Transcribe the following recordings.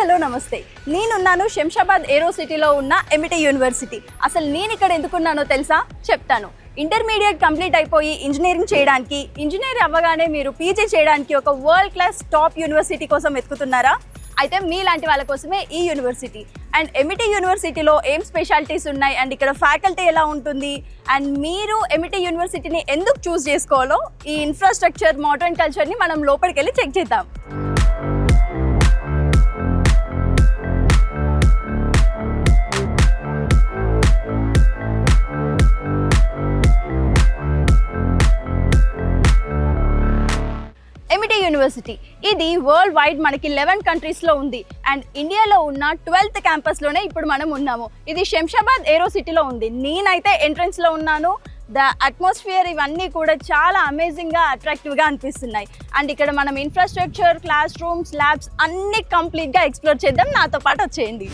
Hello నమస్తే. నేనున్నాను శంషాబాద్ ఏరో సిటీలో ఉన్న ఎమిటీ యూనివర్సిటీ. అసలు నేను ఇక్కడ ఎందుకున్నానో తెలుసా? చెప్తాను. ఇంటర్మీడియట్ కంప్లీట్ అయిపోయి ఇంజనీరింగ్ చేయడానికి, ఇంజనీర్ అవ్వగానే మీరు పీజీ చేయడానికి ఒక వరల్డ్ క్లాస్ టాప్ యూనివర్సిటీ కోసం వెతుకుతున్నారా? అయితే మీలాంటి వాళ్ళ కోసమే ఈ యూనివర్సిటీ. అండ్ ఎమిటీ యూనివర్సిటీలో ఏం స్పెషాలిటీస్ ఉన్నాయి అండ్ ఇక్కడ ఫ్యాకల్టీ ఎలా ఉంటుంది అండ్ మీరు ఎమిటీ యూనివర్సిటీని ఎందుకు చూస్ చేసుకోవాలో ఈ ఇన్ఫ్రాస్ట్రక్చర్, మోడర్న్ కల్చర్ని మనం లోపలికి వెళ్ళి చెక్ చేద్దాం. ఎమిటీ యూనివర్సిటీ ఇది వరల్డ్ వైడ్ మనకి 11 కంట్రీస్లో ఉంది అండ్ ఇండియాలో ఉన్న 12th క్యాంపస్లోనే ఇప్పుడు మనం ఉన్నాము. ఇది శంషాబాద్ ఏరో సిటీలో ఉంది. నేనైతే ఎంట్రన్స్లో ఉన్నాను. ద అట్మాస్ఫియర్ ఇవన్నీ కూడా చాలా అమేజింగ్గా, అట్రాక్టివ్గా అనిపిస్తున్నాయి. అండ్ ఇక్కడ మనం ఇన్ఫ్రాస్ట్రక్చర్, క్లాస్ రూమ్స్, ల్యాబ్స్ అన్నీ కంప్లీట్గా ఎక్స్ప్లోర్ చేద్దాం. నాతో పాటు వచ్చేయండి.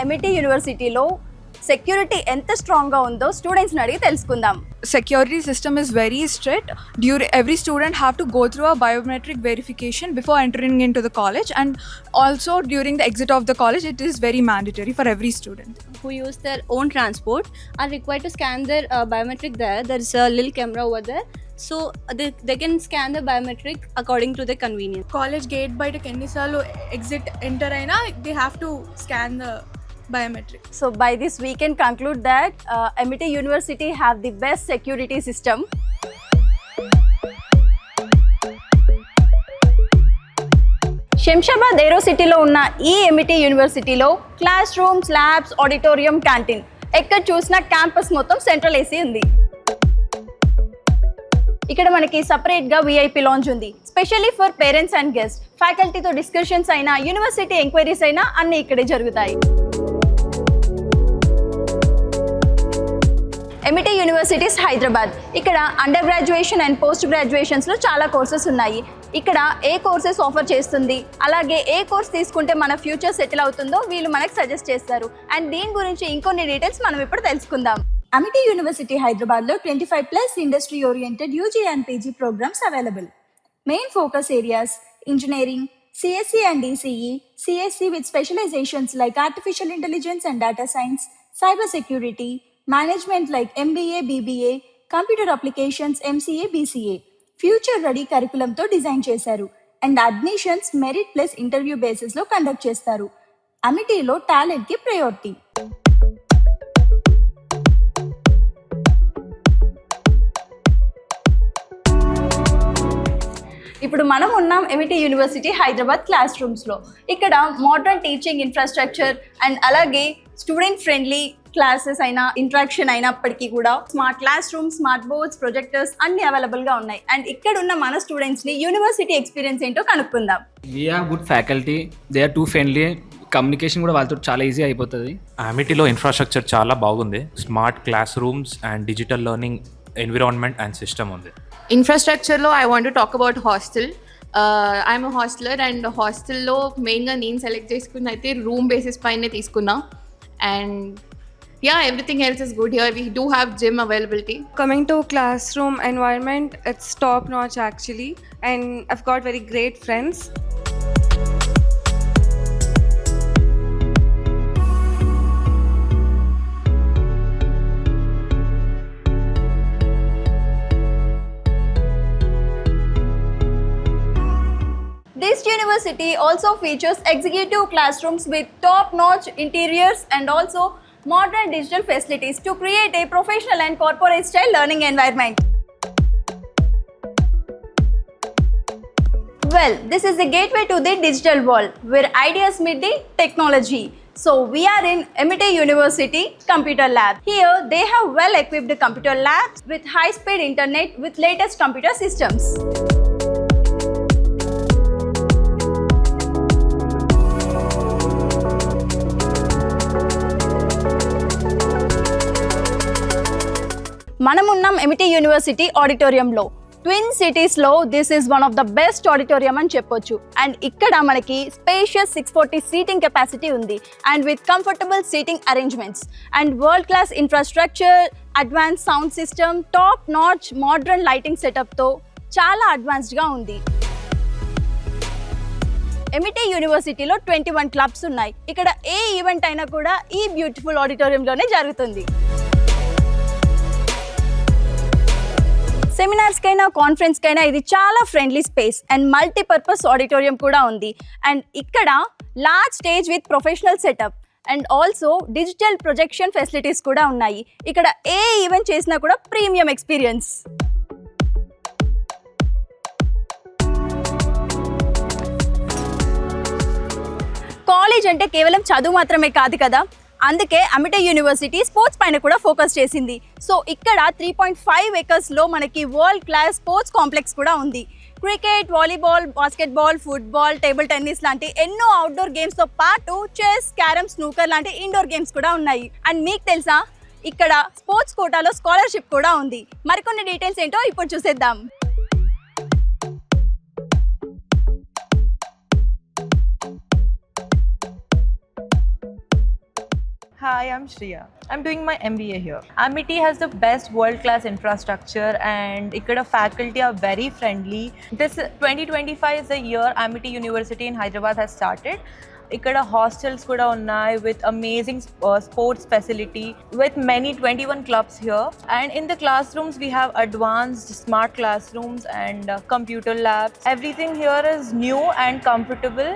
ఎమిటీ యూనివర్సిటీలో సెక్యూరిటీ ఎంత స్ట్రాంగ్గా ఉందో స్టూడెంట్స్ని అడిగి తెలుసుకుందాం. Security system is very strict. Every student have to go through a biometric verification before entering into the college, and also during the exit of the college it is very mandatory for every student who use their own transport are required to scan their biometric there. There is a little camera over there, so they can scan the biometric according to their convenience. College gate by the kennisalu exit enter aina they have to scan the biometric. So by this we can conclude that Amity University have the best security system. Shamshabad ఏరో సిటీలో ఉన్న ఈ amity యూనివర్సిటీలో class rooms, labs, auditorium, canteen ఎక్కడ చూసినా campus మొత్తం central AC ఉంది. ఇక్కడ మనకి సపరేట్గా విఐపి లాంజ్ ఉంది, specially for parents and guest. ఫ్యాకల్టీతో డిస్కషన్స్ అయినా, యూనివర్సిటీ ఎంక్వైరీస్ అయినా అన్నీ ఇక్కడే జరుగుతాయి. ఎమిటీ యూనివర్సిటీస్ హైదరాబాద్. ఇక్కడ అండర్ గ్రాడ్యుయేషన్ అండ్ పోస్ట్ గ్రాడ్యుయేషన్స్లో చాలా కోర్సెస్ ఉన్నాయి. ఇక్కడ ఏ కోర్సెస్ ఆఫర్ చేస్తుంది, అలాగే ఏ కోర్స్ తీసుకుంటే మన ఫ్యూచర్ సెటిల్ అవుతుందో వీళ్ళు మనకు సజెస్ట్ చేస్తారు. అండ్ దీని గురించి ఇంకొన్ని డీటెయిల్స్ మనం ఇప్పుడు తెలుసుకుందాం. అమిటీ యూనివర్సిటీ హైదరాబాద్లో 25+ industry oriented UG and PG programmes available. Main focus areas engineering, CSE and ECE, CSE with specializations like artificial intelligence and data science, cyber security, management like MBA, BBA, computer applications, MCA, BCA. Future ready కరికులంతో design చేశారు and admissions merit plus interview బేసిస్లో conduct చేస్తారు. అమిటీలో టాలెంట్కి priority. ఇప్పుడు మనం ఉన్నాం Amity university Hyderabad class రూమ్స్లో. ఇక్కడ మోడర్న్ టీచింగ్ ఇన్ఫ్రాస్ట్రక్చర్ అండ్ అలాగే స్టూడెంట్ ఫ్రెండ్లీ క్లాసెస్ అయినా, ఇంట్రాక్షన్ అయినప్పటికీ కూడా smart class rooms, smart boards, projectors అన్ని అవైలబుల్గా ఉన్నాయి. అండ్ ఇక్కడ ఉన్న మన స్టూడెంట్స్ని యూనివర్సిటీ ఎక్స్పీరియన్స్ ఏంటో కనుక్కుందాం. We have good faculty, they are too friendly, communication కూడా వాళ్ళతో చాలా ఈజీ అయిపోతుంది. అమిటీలో ఇన్ఫ్రాస్ట్రక్చర్ చాలా బాగుంది. Smart class rooms and digital learning environment and system ఉంది. ఇన్ఫ్రాస్ట్రక్చర్లో I want to talk about hostel. I'm hosteller and హాస్టల్లో మెయిన్గా నేను సెలెక్ట్ చేసుకున్న అయితే రూమ్ బేసిస్ పైనే తీసుకున్నా. And yeah, everything else is good here. We do have gym availability. Coming to classroom environment, it's top notch actually, and I've got very great friends. This university also features executive classrooms with top-notch interiors and also modern digital facilities to create a professional and corporate style learning environment. Well, this is the gateway to the digital world where ideas meet the technology. So we are in Amity University Computer Lab. Here they have well-equipped computer labs with high-speed internet with latest computer systems. మనం ఉన్నాం Amity university ఆడిటోరియంలో. Twin సిటీస్లో this is one of the best auditorium అని చెప్పొచ్చు. And ఇక్కడ మనకి spacious 640 seating capacity ఉంది and with comfortable seating arrangements and world class infrastructure, advance sound system, top notch modern lighting సెటప్తో చాలా అడ్వాన్స్డ్గా ఉంది. MIT యూనివర్సిటీలో 21 క్లబ్స్ ఉన్నాయి. ఇక్కడ ఏ ఈవెంట్ అయినా కూడా ఈ బ్యూటిఫుల్ ఆడిటోరియంలోనే జరుగుతుంది. సెమినార్స్కైనా కాన్ఫరెన్స్కైనా ఇది చాలా friendly space and multipurpose auditorium కూడా ఉంది. అండ్ ఇక్కడ large stage with professional setup and also digital projection facilities కూడా ఉన్నాయి. ఇక్కడ ఏ ఈవెంట్ చేసినా కూడా ప్రీమియం ఎక్స్పీరియన్స్. కాలేజ్ అంటే కేవలం చదువు మాత్రమే కాదు కదా, అందుకే MIT యూనివర్సిటీ స్పోర్ట్స్ పైన కూడా ఫోకస్ చేసింది. సో ఇక్కడ 3.5 acresలో మనకి వరల్డ్ క్లాస్ స్పోర్ట్స్ కాంప్లెక్స్ కూడా ఉంది. Cricket, volleyball, basketball, football, table tennis లాంటి ఎన్నో అవుట్డోర్ గేమ్స్తో పాటు చెస్, క్యారమ్, స్నూకర్ లాంటి ఇండోర్ గేమ్స్ కూడా ఉన్నాయి. అండ్ మీకు తెలుసా, ఇక్కడ స్పోర్ట్స్ కోటాలో స్కాలర్షిప్ కూడా ఉంది. మరికొన్ని డీటెయిల్స్ ఏంటో ఇప్పుడు చూసేద్దాం. Hi, I'm Shriya. I'm doing my MBA here. MIT has the best world-class infrastructure and ikkada faculty are very friendly. This 2025 is the year MIT University in Hyderabad has started. Ikkada hostels kuda unnai with amazing sports facility with many 21 clubs here. And in the classrooms we have advanced smart classrooms and computer labs. Everything here is new and comfortable.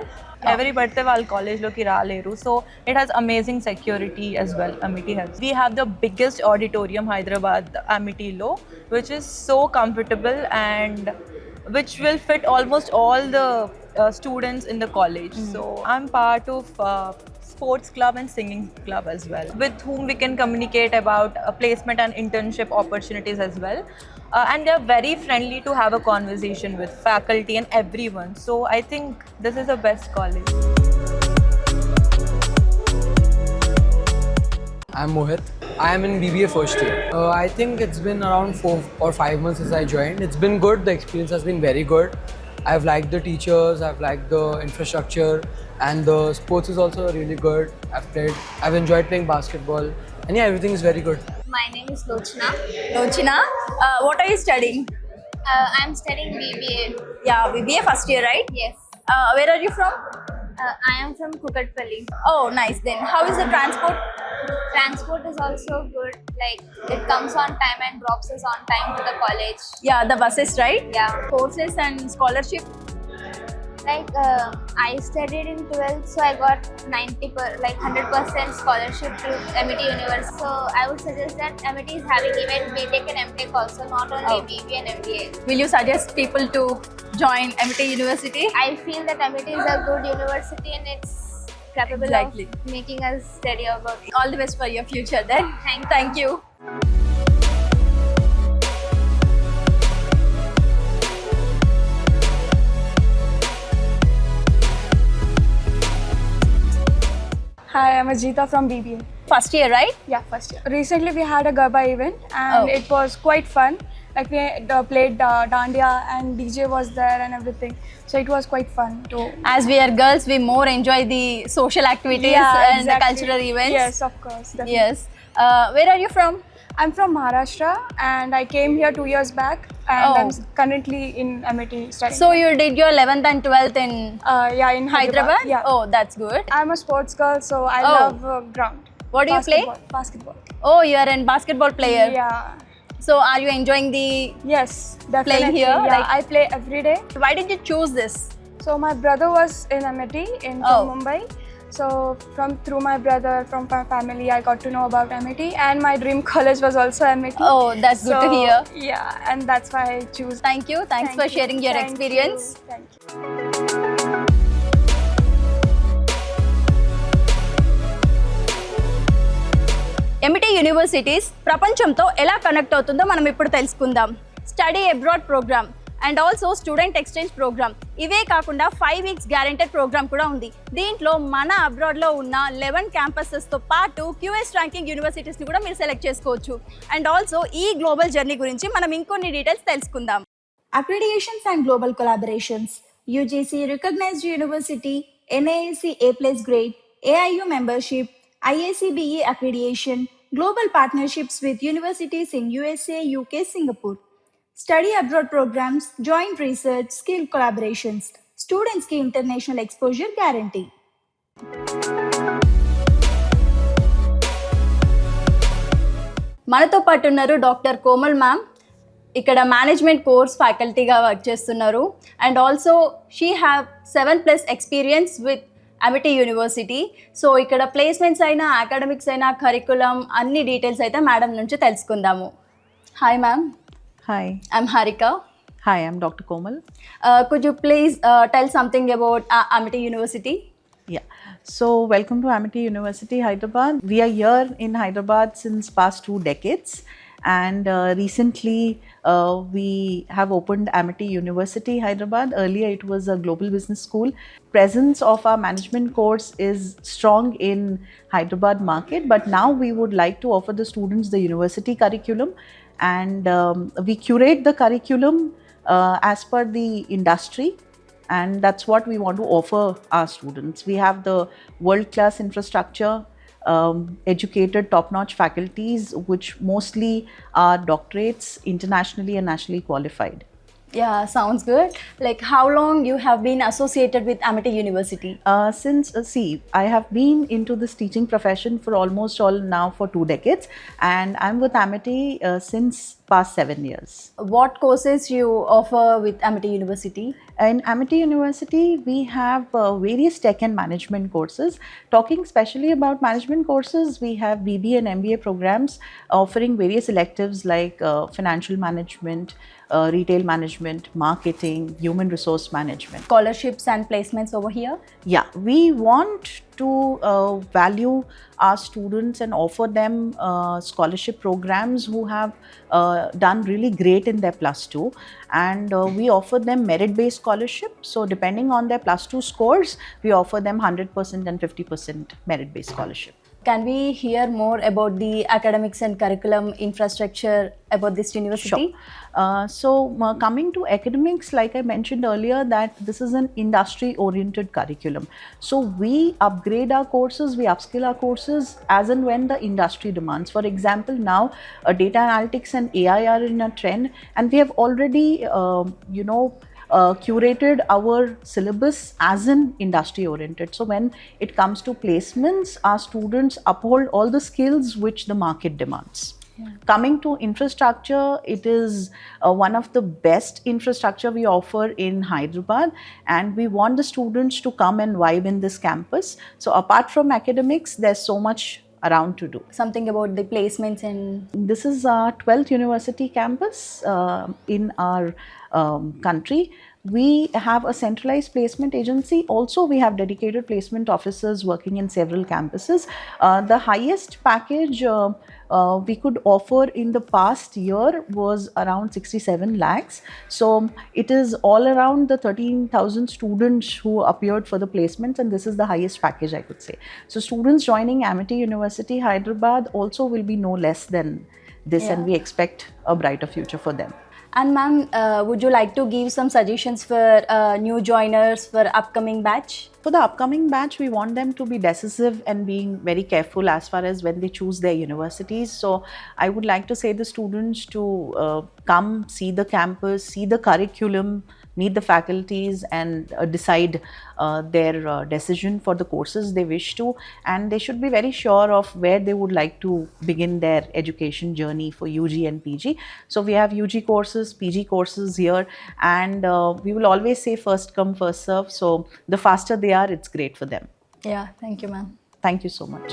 Every పడితే వాళ్ళ కాలేజ్లోకి రాలేరు. So it has amazing security as well. MIT has. We have the biggest auditorium Hyderabad MITలో which is so comfortable and which will fit almost all the students in the college. So I'm part of sports club and singing club as well, with whom we can communicate about placement and internship opportunities as well. And they're very friendly to have a conversation with faculty and everyone. So I think this is the best college. I'm Mohit. I am in BBA first year. I think it's been around 4 or 5 months since I joined. It's been good. The experience has been very good. I've liked the teachers, I've liked the infrastructure, and the sports is also really good. I've enjoyed playing basketball, and yeah, everything is very good. My name is Lochna. Lochina, what are you studying? I'm studying BBA. Yeah, BBA first year, right? Yes. Where are you from? I am from Kukatpalli. Oh, nice. Then how is the transport? Transport is also good. Like it comes on time and drops us on time to the college. Yeah, the buses, right? Yeah. Courses and scholarship. Like I studied in 12th, so I got 100% scholarship to MIT University. So I would suggest that MIT is having even BTech and MTech also, not only BBA and MBA. Will you suggest people to join MIT University? I feel that MIT is a good university and it's capable Exactly. of making us study about it. All the best for your future then. Thank you. Hi, I'm Ajita from BBA. First year, right? Yeah, first year. Recently we had a Garba event and it was quite fun. Like we played Dandiya and DJ was there and everything. So it was quite fun too. As we are girls, we more enjoy the social activities and exactly. the cultural events. Yes, of course. Definitely. Yes. Where are you from? I'm from Maharashtra and I came here 2 years back and Oh. I'm currently in MIT studying. So you did your 11th and 12th in yeah, in Hyderabad? Yeah. Oh, that's good. I'm a sports girl, so I Oh. love ground. What do you play? Basketball. Oh, you are a basketball player. Yeah. So are you enjoying the... Yes, definitely. Playing here, Yeah, like- I play every day. Why did you choose this? So my brother was in MIT in Oh. Mumbai. So through my brother, from my family, I got to know about MIT, and my dream college was also MIT. Oh, that's good to hear. Yeah, and that's why I choose. Thank you. Thanks for sharing your Thank experience. you. Thank you. MIT universities ప్రపంచంతో ఎలా connect అవుతుందో మనం ఇప్పుడు తెలుసుకుందాం. Study abroad programme and also student exchange programme. ఇవే కాకుండా 5 weeks guaranteed programme కూడా ఉంది. దీంట్లో మన అబ్రాడ్లో ఉన్న 11 క్యాంపసెస్తో పాటు QS ర్యాంకింగ్ యూనివర్సిటీస్ని కూడా మీరు సెలెక్ట్ చేసుకోవచ్చు. అండ్ ఆల్సో ఈ గ్లోబల్ జర్నీ గురించి మనం ఇంకొన్ని డీటెయిల్స్ తెలుసుకుందాం. accreditations and global collaborations, UGC recognized university, NAAC A+ grade, AIU membership, IACBE accreditation, global partnerships with universities in USA, UK, Singapore. Study abroad programs, joint research, skill collaborations, students की international exposure guarantee. మనతో పాటు ఉన్నారు doctor Komal ma'am. ఇక్కడ management course ఫ్యాకల్టీగా work చేస్తున్నారు and also she have 7+ experience with Amity university. So ఇక్కడ placements అయినా academics అయినా curriculum అన్ని డీటెయిల్స్ అయితే మేడం నుంచి తెలుసుకుందాము. Hi ma'am. Hi. I'm Harika. Hi, I'm Dr. Komal. Could you please tell something about Amity University? Yeah. So, welcome to Amity University, Hyderabad. We are here in Hyderabad since past 2 decades, and recently we have opened Amity University, Hyderabad. Earlier, it was a global business school. Presence of our management course is strong in Hyderabad market, but now we would like to offer the students the university curriculum, and we curate the curriculum as per the industry, and that's what we want to offer our students. We have the world-class infrastructure, educated top-notch faculties, which mostly are doctorates, internationally and nationally qualified. Yeah, sounds good. Like how long you have been associated with Amity University? See, I have been into this teaching profession for almost all now for 2 decades, and I'm with Amity since past 7 years. What courses you offer with Amity University? In Amity University, we have various tech and management courses. Talking specially about management courses, we have BBA and MBA programs offering various electives like financial management, retail management, marketing, human resource management. Scholarships and placements over here? Yeah, we want to value our students and offer them scholarship programs who have done really great in their +2, and we offer them merit-based scholarship. So depending on their +2 scores, we offer them 100% and 50% merit-based scholarship. Can we hear more about the academics and curriculum infrastructure about this university? Sure. Coming to academics, like I mentioned earlier, that this is an industry-oriented curriculum. So we upgrade our courses, we upskill our courses as and when the industry demands. For example, now data analytics and AI are in a trend, and we have already, curated our syllabus as in industry oriented. So when it comes to placements, our students uphold all the skills which the market demands. Yeah. Coming to infrastructure, it is one of the best infrastructure we offer in Hyderabad, and we want the students to come and vibe in this campus. So apart from academics, there's so much around to do. Something about the placements and... This is our 12th university campus in our country. We have a centralized placement agency. Also, we have dedicated placement officers working in several campuses. The highest package we could offer in the past year was around 67 lakhs. So it is all around the 13,000 students who appeared for the placements, and this is the highest package I could say. So students joining Amity University, Hyderabad also will be no less than this, and we expect a brighter future for them. And ma'am, would you like to give some suggestions for new joiners for upcoming batch? For the upcoming batch, we want them to be decisive and being very careful as far as when they choose their universities. So I would like to say the students to come, see the campus, see the curriculum, meet the faculties, and decide their decision for the courses they wish to. And they should be very sure of where they would like to begin their education journey for UG and PG. So we have UG courses, PG courses here, and we will always say first come, first serve. So the faster they are, it's great for them. Yeah, thank you, ma'am. Thank you so much.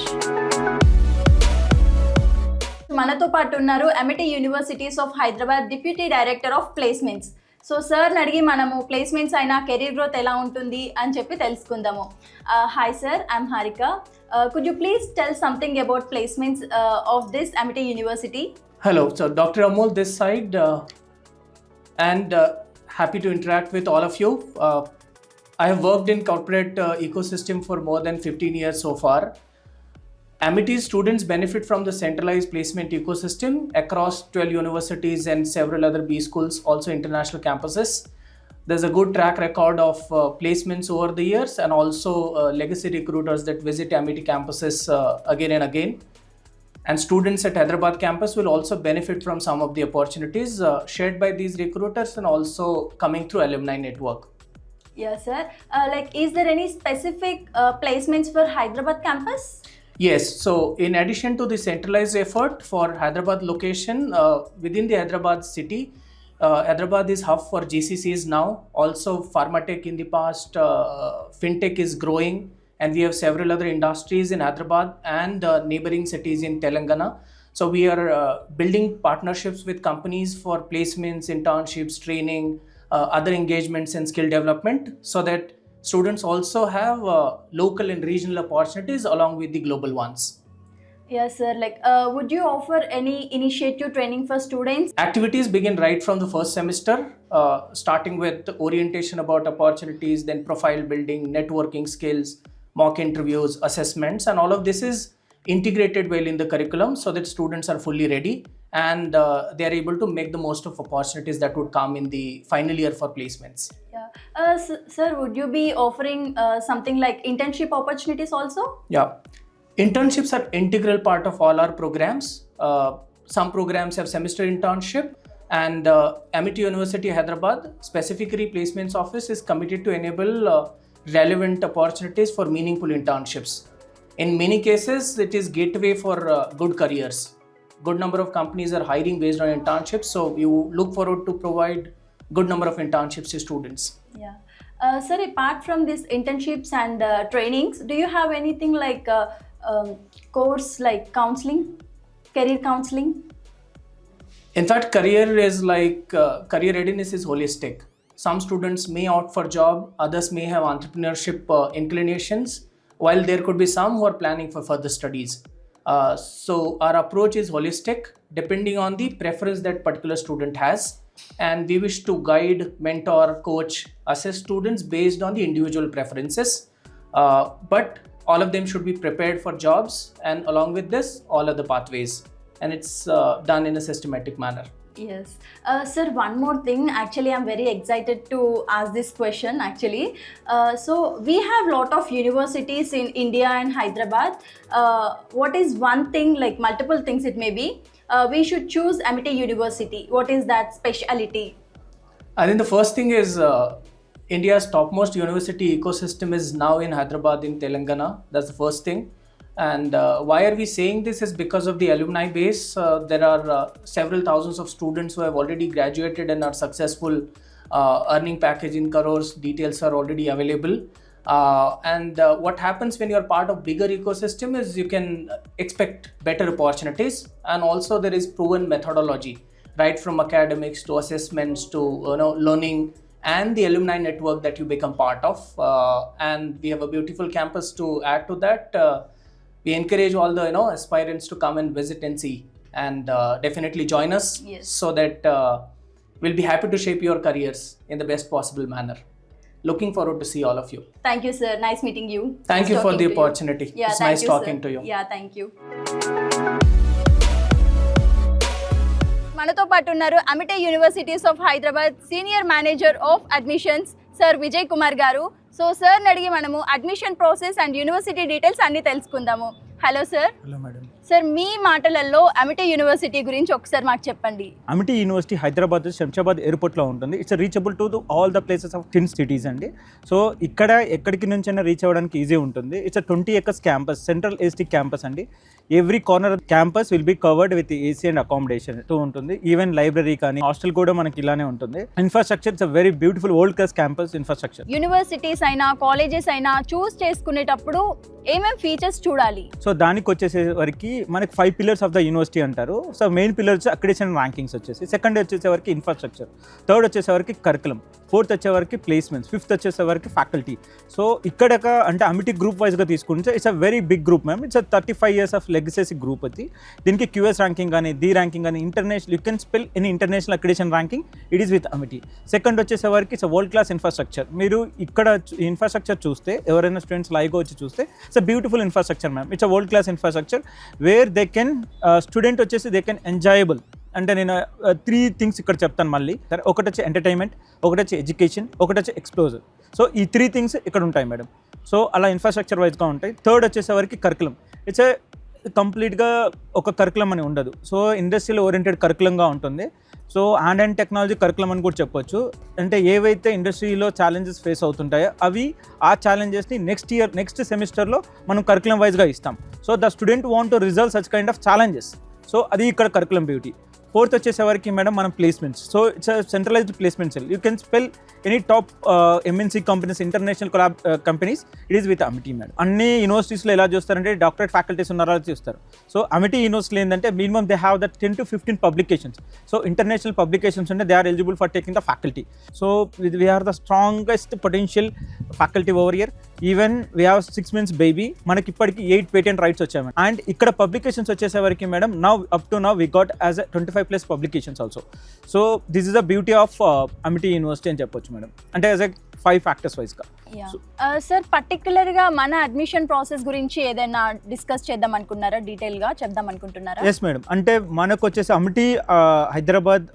మనతో పాటు ఉన్నారు Amity universities of Hyderabad deputy director of placements. So సార్ని అడిగి మనము placements అయినా career growth ఎలా ఉంటుంది అని చెప్పి తెలుసుకుందాము. Hi sir, I'm Harika. Could you please tell something about placements of this Amity university? Hello, so Dr. Amol this side, and happy to interact with all of you. I have worked in corporate ecosystem for more than 15 years so far. Amity students benefit from the centralized placement ecosystem across 12 universities and several other B schools, also international campuses. There's a good track record of placements over the years, and also legacy recruiters that visit Amity campuses again and again. And students at Hyderabad campus will also benefit from some of the opportunities shared by these recruiters and also coming through alumni network. Yes, sir. Like, is there any specific placements for Hyderabad campus? Yes, so in addition to the centralized effort for Hyderabad location, within the Hyderabad city, Hyderabad is hub for GCCs now. Also, pharmatech in the past, fintech is growing, and we have several other industries in Hyderabad and neighboring cities in Telangana. So we are building partnerships with companies for placements, internships, training, other engagements and skill development, so that students also have local and regional opportunities along with the global ones. Yes, sir. Like, would you offer any initiative training for students? Activities begin right from the first semester, starting with orientation about opportunities, then profile building, networking skills, mock interviews, assessments, and all of this is integrated well in the curriculum so that students are fully ready and they are able to make the most of opportunities that would come in the final year for placements. Yeah. Sir, would you be offering something like internship opportunities also? Yeah. Internships are integral part of all our programs. Some programs have semester internship, and Amity University Hyderabad, specifically placements office, is committed to enable relevant opportunities for meaningful internships. In many cases, it is gateway for good careers. Good number of companies are hiring based on internships, so you look forward to provide good number of internships to students. Yeah. Sir, apart from these internships and trainings, do you have anything like course like counseling, career counseling? In fact, career readiness is holistic. Some students may opt for job, others may have entrepreneurship inclinations, while there could be some who are planning for further studies. So our approach is holistic, depending on the preference that particular student has, and we wish to guide, mentor, coach, assess students based on the individual preferences. But all of them should be prepared for jobs, and along with this, all other pathways, and it's done in a systematic manner. Yes. Sir, one more thing. Actually, I'm very excited to ask this question actually. So we have lot of universities in India and Hyderabad. What is one thing, like multiple things it may be, we should choose Amity University? What is that speciality? I think the first thing is India's topmost university ecosystem is now in Hyderabad in Telangana. That's the first thing. And why are we saying this is because of the alumni base. There are several thousands of students who have already graduated and are successful, earning package in crores. Details are already available. And what happens when you're part of bigger ecosystem is you can expect better opportunities, and also there is proven methodology, right from academics to assessments to learning, and the alumni network that you become part of. And we have a beautiful campus to add to that. We encourage all the aspirants to come and visit and see, and definitely join us. Yes. So that we'll be happy to shape your careers in the best possible manner. Looking forward to see all of you. Thank you, sir. Nice meeting you. Thank Nice you for talking the to you. opportunity. Yeah, It's thank nice you, talking sir. to you. Yeah, thank you. మనతో పాటు ఉన్నారు Amity universities of Hyderabad senior manager of admissions sir Vijay Kumar గారు. So సార్ని అడిగి మనము admission process and university details అన్నీ తెలుసుకుందాము. Hello sir. Hello madam. Sir, మీ మాటలలో అమిటీ యూనివర్సిటీ గురించి ఒకసారి మాకు చెప్పండి. అమిటీ యూనివర్సిటీ హైదరాబాద్ శంషాబాద్ ఎయిర్పోర్ట్లో ఉంటుంది. It's reachable to all the places of 10 cities అండి. సో ఇక్కడ ఎక్కడికి నుంచైనా రీచ్ అవ్వడానికి ఈజీ ఉంటుంది. It's 20 acres campus, central AC campus అండి. Every corner campus will be covered with AC and accommodation తో ఉంటుంది. ఈవెన్ లైబ్రరీ కానీ హాస్టల్ కూడా మనకి ఇలానే ఉంటుంది. Infrastructure it's very beautiful world class campus infrastructure. Universities అయినా కాలేజెస్ అయినా చూస్ చేసుకునేటప్పుడు ఏమేం ఫీచర్స్ చూడాలి? సో దానికి వచ్చేసేవరకు మనకి 5 pillars ఆఫ్ ద యూనివర్సిటీ అంటారు. So main pillars accreditation rankings వచ్చేసి, సెకండ్ వచ్చేసేవరకు ఇన్ఫ్రాస్ట్రక్చర్, థర్డ్ వచ్చేసేవరకు కరికులం, ఫోర్త్ వచ్చేవరకు ప్లేస్మెంట్స్, ఫిఫ్త్ వచ్చేసరికి ఫ్యాకల్టీ. సో ఇక్కడ అంటే అమిటీ గ్రూప్ వైజ్గా తీసుకుంటే it's a very big group ma'am. It's 35 years of legacy group అది. దీనికి QS ర్యాంకింగ్ కానీ, ది ర్యాంకింగ్ కానీ, international you can spell any international accreditation ranking it is with Amity. Second వచ్చేసరికి it's world class infrastructure. మీరు ఇక్కడ infrastructure చూస్తే, ఎవరైనా students లైవ్గా వచ్చి చూస్తే it's a beautiful infrastructure ma'am. It's a world class infrastructure where they can student వచ్చేసి they can enjoyable. అంటే నేను 3 things ఇక్కడ చెప్తాను మళ్ళీ. సరే, ఒకటి వచ్చి ఎంటర్టైన్మెంట్, ఒకటి వచ్చి ఎడ్యుకేషన్, ఒకటి వచ్చి ఎక్స్ప్లోజర్. సో ఈ 3 things ఇక్కడ ఉంటాయి మేడం. సో అలా ఇన్ఫ్రాస్ట్రక్చర్ వైజ్గా ఉంటాయి. థర్డ్ వచ్చేసరికి కరికులం. ఇట్స్ కంప్లీట్గా ఒక కరికులం అని ఉండదు. సో ఇండస్ట్రియల్ ఓరియంటెడ్ కరికులంగా ఉంటుంది. సో అండ్ టెక్నాలజీ కరికులం అని కూడా చెప్పొచ్చు. అంటే ఏవైతే ఇండస్ట్రీలో ఛాలెంజెస్ ఫేస్ అవుతుంటాయో అవి ఆ ఛాలెంజెస్ని నెక్స్ట్ సెమిస్టర్లో మనం కరికులం వైజ్గా ఇస్తాం. So the student want to resolve such kind of challenges. So అది ఇక్కడ కరికులం బ్యూటీ. ఫోర్త్ వచ్చేసరికి మేడం మనం placements. So it's centralised placement cell. You can spell any top MNC companies, international companies, it is with Amity madam. అన్ని యూనివర్సిటీస్లో ఎలా చూస్తారంటే doctorate faculties ఉన్నారో చూస్తారు. So Amity యూనివర్సిటీలో ఏంటంటే minimum they have that 10 to 15 publications. So international publications ఉంటే they are eligible for taking the faculty. So we are the strongest potential faculty over year. Even we have 6 months baby. మనకి ఇప్పటికి 8 patent rights వచ్చాయి madam. And ఇక్కడ publications వచ్చేసరికి madam up to now we got as 25+ publications also. So this is the beauty of Amity university అని చెప్పొచ్చు madam. అంటే as 5 factors వైజ్గా. Sir పర్టికులర్గా మన అడ్మిషన్ ప్రాసెస్ గురించి ఏదైనా డిస్కస్ చేద్దాం అనుకున్నారా, డీటెయిల్గా చెప్దాం అనుకుంటున్నారా? Yes madam. అంటే మనకు వచ్చేసి అమిటీ హైదరాబాద్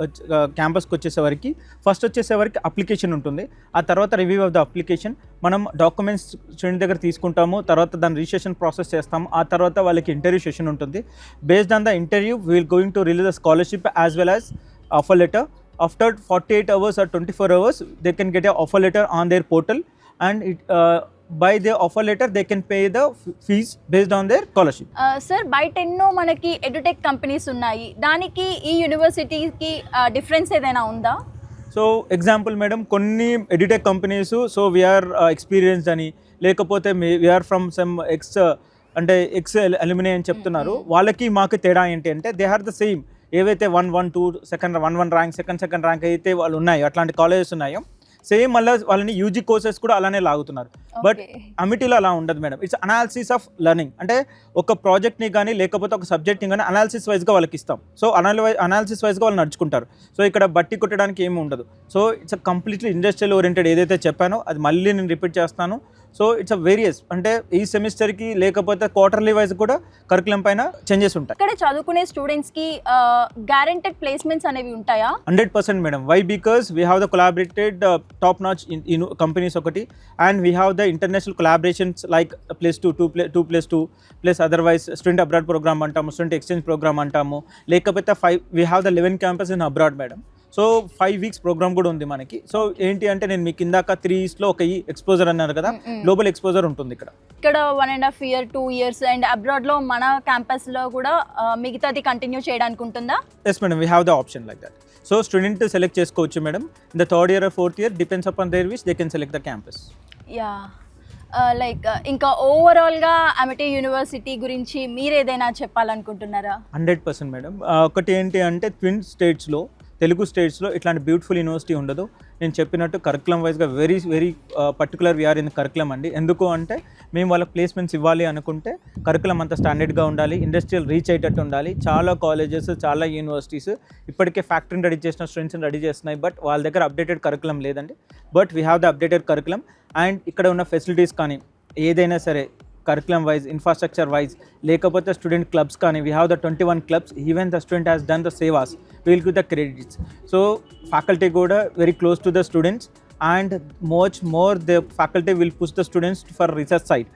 క్యాంపస్కి వచ్చేసరికి ఫస్ట్ వచ్చేసరికి అప్లికేషన్ ఉంటుంది. ఆ తర్వాత రివ్యూ ఆఫ్ ద అప్లికేషన్. మనం డాక్యుమెంట్స్ స్టూడెంట్ దగ్గర తీసుకుంటాము, తర్వాత దాని రిజిస్ట్రేషన్ ప్రాసెస్ చేస్తాము. ఆ తర్వాత వాళ్ళకి ఇంటర్వ్యూ సెషన్ ఉంటుంది. Based on the interview we'll going to release the scholarship as well as offer letter. After 48 hours or 24 hours, they can get an offer letter on their portal, and by their offer letter, they can pay the fees based on their scholarship. Sir బయట ఎన్నో మనకి edutech companies ఉన్నాయి, దానికి ఈ యూనివర్సిటీకి difference ఏదైనా ఉందా? So example madam, కొన్ని edtech companies so we are experienced అని, లేకపోతే we are from some ex alumni అని చెప్తున్నారు. వాళ్ళకి మాకు తేడా ఏంటి అంటే దే ఆర్ ద సేమ్. ఏవైతే 1-1-2 1 ర్యాంక్, సెకండ్ ర్యాంక్ అయితే వాళ్ళు ఉన్నాయో, అట్లాంటి కాలేజెస్ ఉన్నాయో సేమ్ మళ్ళీ వాళ్ళని UG కోర్సెస్ కూడా అలానే లాగుతున్నారు. బట్ అమిటీలో అలా ఉండదు madam. It's analysis of learning. అంటే ఒక ప్రాజెక్ట్ని కానీ లేకపోతే ఒక సబ్జెక్ట్ని కానీ అనాలిసిస్ వైజ్గా వాళ్ళకి ఇస్తాం. సో అనాలిసిస్ వైజ్గా వాళ్ళు నడుచుకుంటారు. సో ఇక్కడ బట్టి కొట్టడానికి ఏమి ఉండదు. So it's completely industrial oriented. ఏదైతే చెప్పానో అది మళ్ళీ నేను రిపీట్ చేస్తాను. So it's various. అంటే ఈ సెమిస్టర్కి లేకపోతే క్వార్టర్లీ వైజ్ కూడా కరికులం పైన చేంజెస్ ఉంటాయి. ఇక్కడ చదువుకునే స్టూడెంట్స్కి గ్యారెంటెడ్ ప్లేస్మెంట్స్ అనేవి ఉంటాయా? 100% madam. Why? Because we have the collaborated top notch companies ఒకటి, and we have the international collaborations like +2 plus otherwise student abroad programme అంటాము, స్టూడెంట్ ఎక్స్చేంజ్ ప్రోగ్రామ్ అంటాము, లేకపోతే 5 we have the 11 campus in abroad madam. So 5 weeks programme కూడా ఉంది మనకి. So ఏంటి అంటే నేను మీకు ఇందాక 3 yearsలో ఒక ఎక్స్పోజర్ అన్నారు కదా, గ్లోబల్ ఎక్స్పోజర్ ఉంటుంది ఇక్కడ. 1.5 year 2 years అండ్ అబ్రాడ్లో మన క్యాంపస్లో కూడా మిగతాది కంటిన్యూ చేయడానికి ఉంటుందా? Yes madam, we have the option like that. So student select చేసుకోవచ్చు madam. In the 3rd year or 4th year depends upon their wish they can select the campus. Yeah like ఇంకా ఓవరాల్గా Amity university గురించి మీరు ఏదైనా చెప్పాలనుకుంటున్నారా? 100% madam. ఒకటి ఏంటి అంటే twin స్టేట్స్లో, తెలుగు స్టేట్స్లో ఇట్లాంటి బ్యూటిఫుల్ యూనివర్సిటీ ఉండదు. నేను చెప్పినట్టు కరికులం వైజ్గా very particular we are in curriculum అండి. ఎందుకు అంటే మేము వాళ్ళకి ప్లేస్మెంట్స్ ఇవ్వాలి అనుకుంటే కరికులం అంత స్టాండర్డ్గా ఉండాలి, ఇండస్ట్రియల్ రీచ్ అయ్యేటట్టు ఉండాలి. చాలా కాలేజెస్, చాలా యూనివర్సిటీస్ ఇప్పటికే ఫ్యాక్టరీని రెడీ చేసిన స్టూడెంట్స్ని రెడీ చేస్తున్నాయి. బట్ వాళ్ళ దగ్గర అప్డేటెడ్ కరికులం లేదండి. But we have the updated curriculum. And ఇక్కడ ఉన్న ఫెసిలిటీస్ కానీ ఏదైనా సరే కరికులం వైజ్, ఇన్ఫ్రాస్ట్రక్చర్ వైజ్, లేకపోతే స్టూడెంట్ క్లబ్స్ కానీ we have the 21 clubs. Even the student has done the సేవాస్, will give the credits. So faculty కూడా very close to the students, and much more the faculty will push the students for research side.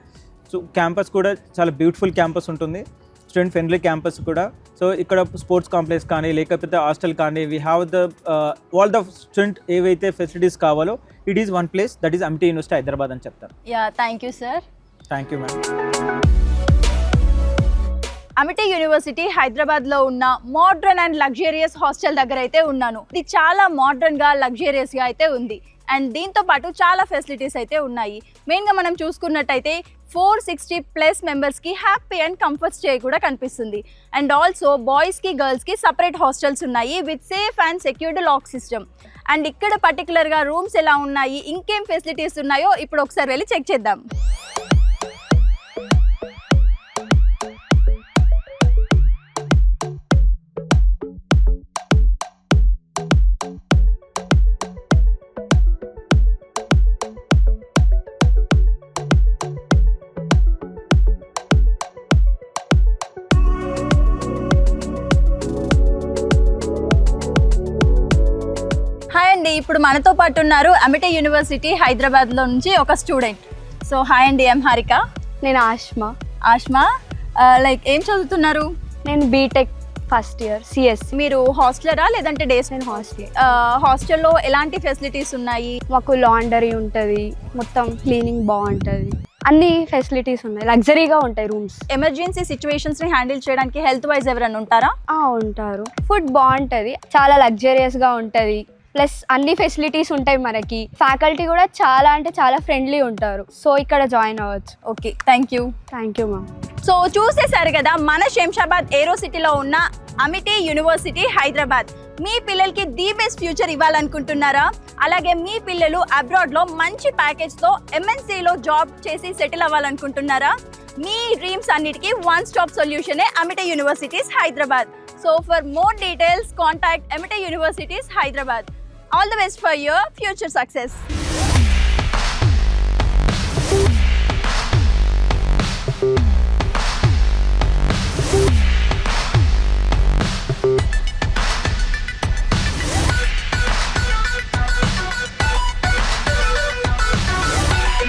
So campus కూడా చాలా beautiful campus ఉంటుంది, student friendly campus కూడా. So ఇక్కడ sports complex కానీ లేకపోతే hostel కానీ we have the all the student ఏవైతే facilities కావాలో it is one place, that is Amity university Hyderabad అని చెప్తారు. Yeah, thank you sir. Thank you ma'am. Amity university హైదరాబాద్లో ఉన్న మోడ్రన్ అండ్ లగ్జరియస్ హాస్టల్ దగ్గర అయితే ఉన్నాను. ఇది చాలా మోడ్రన్గా, లగ్జరియస్గా అయితే ఉంది. అండ్ దీంతో పాటు చాలా ఫెసిలిటీస్ అయితే ఉన్నాయి. మెయిన్గా మనం చూసుకున్నట్టయితే 460+ మెంబర్స్కి హ్యాపీ అండ్ కంఫర్ట్ స్టే కూడా కనిపిస్తుంది. అండ్ ఆల్సో బాయ్స్కి గర్ల్స్కి సపరేట్ హాస్టల్స్ ఉన్నాయి with safe and secured lock system. And ఇక్కడ పర్టికులర్గా రూమ్స్ ఎలా ఉన్నాయి, ఇంకేం ఫెసిలిటీస్ ఉన్నాయో ఇప్పుడు ఒకసారి వెళ్ళి చెక్ చేద్దాం. హాయ్ అండి, ఇప్పుడు మనతో పాటు ఉన్నారు అమిటీ యూనివర్సిటీ హైదరాబాద్లో నుంచి ఒక స్టూడెంట్. సో హాయ్ అండి, ఐఎమ్ హారిక. నేను ఆష్మా. లైక్ ఏం చదువుతున్నారు? నేను బీటెక్ ఫస్ట్ ఇయర్ సిఎస్. మీరు హాస్టలరా లేదంటే డేస్? నేను హాస్టల్. హాస్టల్లో ఎలాంటి ఫెసిలిటీస్ ఉన్నాయి? మాకు లాండరీ ఉంటుంది, మొత్తం క్లీనింగ్ బాగుంటుంది, అన్ని ఫెసిలిటీస్ ఉన్నాయి, లగ్జరీగా ఉంటాయి రూమ్స్. ఎమర్జెన్సీ సిచ్యువేషన్స్ని హ్యాండిల్ చేయడానికి హెల్త్ వైజ్ ఎవరైనా ఉంటారా? ఉంటారు. ఫుడ్ బాగుంటుంది, చాలా లగ్జరియస్గా ఉంటుంది, ప్లస్ అన్ని ఫెసిలిటీస్ ఉంటాయి మనకి. ఫ్యాకల్టీ కూడా చాలా అంటే చాలా ఫ్రెండ్లీ ఉంటారు. సో ఇక్కడ జాయిన్ అవ్వచ్చు. Okay, thank you ma'am. So చూసేశారు కదా, మన శంషాబాద్ ఏరో సిటీలో ఉన్న అమిటీ యూనివర్సిటీ హైదరాబాద్. మీ పిల్లలకి ది బెస్ట్ ఫ్యూచర్ ఇవ్వాలనుకుంటున్నారా? అలాగే మీ పిల్లలు అబ్రాడ్లో మంచి ప్యాకేజ్తో MNCలో జాబ్ చేసి సెటిల్ అవ్వాలనుకుంటున్నారా? మీ డ్రీమ్స్ అన్నిటికీ వన్ స్టాప్ సొల్యూషనే Amity universities Hyderabad. So for more details, contact Amity Universities Hyderabad. All the best for your future success.